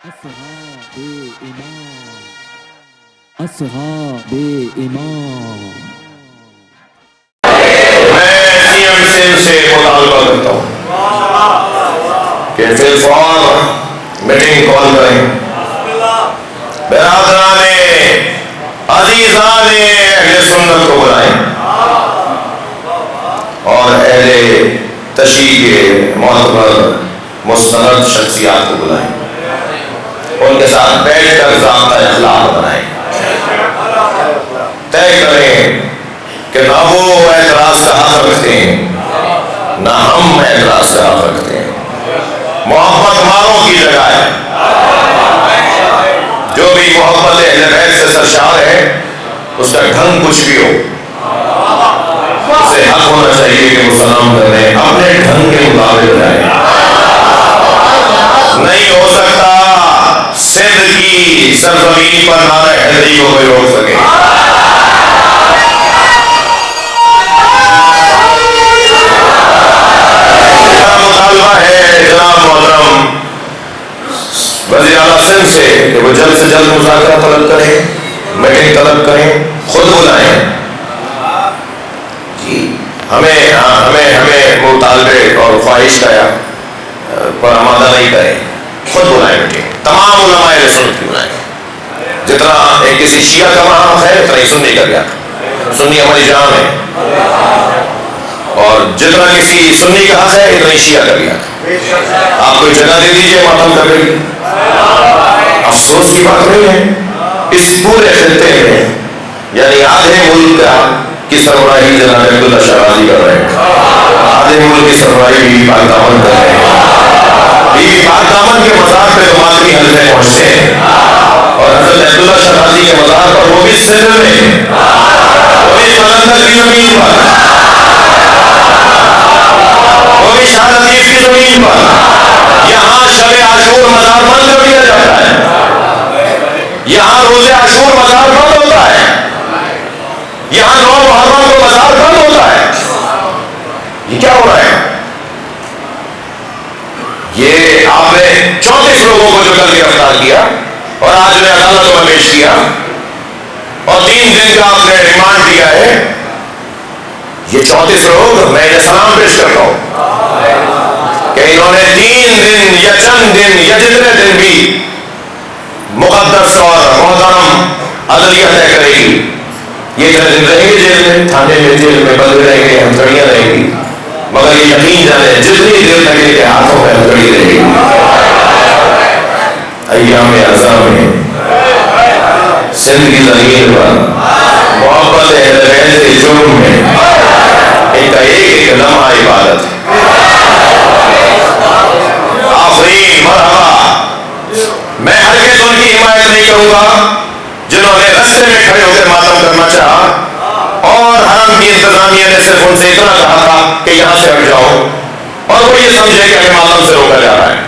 اصحاب امام اصحاب امام میں سی ایم سے مطالبہ کرتا ہوں کہ فی الفور میٹنگ کال کریں. برادران عزیزان اہل سنت کو بلائیں اور اہل تشیع کے معتبر مستند شخصیات کو بلائیں, ان کے ساتھ بیٹھ کر ضابطہ اخلاق بنائیں, طے کریں کہ نہ وہ اعتراض کا حق رکھتے ہیں نہ ہم اعتراض کا حق رکھتے ہیں. محبت ماروں کی جگہ ہے. جو بھی محبت اہل بیت سے سرشار ہے اس کا ڈھنگ کچھ بھی ہو, اسے حق ہونا چاہیے کہ وہ سلام کرنے اپنے ڈھنگ کے مطابق جائے. نہیں ہو سکتا سندھ کی سرزمین پر نعرہ حیدری کو کوئی روک سکے. مطالبہ ہے جناب محترم وزیر اعلیٰ سندھ سے کہ وہ جلد سے جلد مذاکرہ طلب کریں, میٹنگ طلب کریں, خود بلائیں. جی ہمیں مطالبے اور خواہش کا پر آمادہ نہیں کریں, خود بلائیں میٹنگ. تمام علماء اہل سنت کی بلائیں. جتنا کسی شیعہ کا وہاں ہے اتنا ہی سنی کا گیا. سنی ہماری جان ہے, اور جتنا کسی سنی کا حق ہے اتنا ہی شیعہ کا گیا. آپ کوئی جگہ دے دیجئے ماتم کر گئی. افسوس کی بات نہیں ہے اس پورے خطے میں, یعنی آدھے ملک کی سربراہی جناب عبداللہ شہبازی کر رہے ہیں, آدھے ملک کی سربراہی بی بی پاک دامن کر رہے ہیں. بی بی پاک دامن کے مزار پہ تو ماتمی حلقے پہنچتے ہیں, اور حضرت عبداللہ شہبازی کے مزار پر وہ بھی سندھ میں, وہ بھی قلندر کی زمین پر, وہ بھی شاہ لطیف کی زمین پر. یہاں شب عاشور مزار بند کر دیا جاتا ہے, یہاں روز عاشور مزار بند ہوتا ہے, یہاں 9 محرم کو مزار بند ہوتا ہے. یہ کیا ہو رہا ہے؟ یہ آپ نے 34 لوگوں کو جو کل گرفتار کیا اور آج نے عدالتوں میں پیش کیا اور 3 دن کا آپ نے ریمانڈ دیا ہے. یہ 34 لوگ میں انہیں سلام پیش کرتا ہوں کہ انہوں نے 3 دن یا چند دن یا جتنے دن بھی مقدس اور محترم عدلیہ طے کرے گی, یہ اتنے دن رہیں گے جیل میں, تھانے میں, جیل میں بند رہیں گے, ہتھکڑیاں رہیں گی, مگر یہ یقین جانے جتنی دیر تک ان کے ہاتھوں میں ہتھکڑی رہے گی. ایام اعظم میں سندھ کی زمین پر محبت اہل بیت کے جرم میں ان کا ایک لمحہ عبادت ہے. آفرین, مرحبا. میں ہرگز ان کی حمایت نہیں کروں گا جنہوں نے رستے میں کھڑے ہو کر ماتم کرنا چاہا اور حرم کی انتظامیہ نے صرف ان سے اتنا کہا تھا کہ یہاں سے ہٹ جاؤ, اور وہ یہ سمجھے کہ ہمیں ماتم سے روکا جا رہا ہے.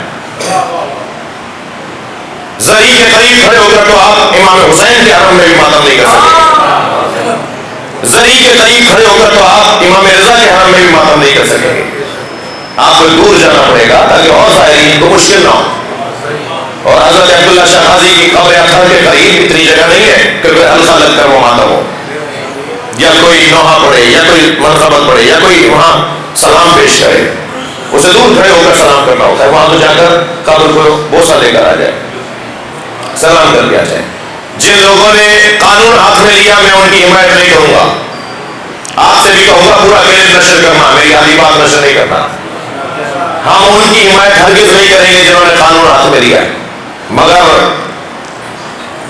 زری کے قریب کھڑے ہو کر تو آپ امام حسین کے حرم میں بھی ماتم نہیں کر سکیں. زری کے قریب کھڑے ہو کر تو آپ امام رضا کے حرم میں بھی ماتم نہیں کر سکیں گے. آپ کو دور جانا پڑے گا تاکہ اور زائرین کو مشکل نہ ہو. اور حضرت عبداللہ شہبازی کی قبر اطہر کے قریب اتنی جگہ نہیں ہے کہ کوئی حلقہ لگ کر وہ ماتم ہو, یا کوئی نوحہ پڑھے, یا کوئی منقبت پڑھے, یا کوئی وہاں سلام پیش کرے. اسے دور کھڑے ہو کر سلام کرنا ہوتا ہے. وہاں تو جا کر قبر کو بوسہ لے کر آ جائے, سلام کر کے آ جائے. جن لوگوں نے قانون ہاتھ میں لیا میں ان کی حمایت نہیں کروں گا. آپ سے بھی کہوں گا پورا میرے نشر کرنا, میری آدھی بات نشر نہیں کرنا. ہم ان کی حمایت ہرگز نہیں کریں گے جنہوں نے قانون ہاتھ میں لیا ہے, مگر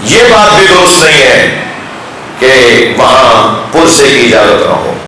یہ بات بھی درست نہیں ہے کہ وہاں پرسے کی اجازت نہ ہو.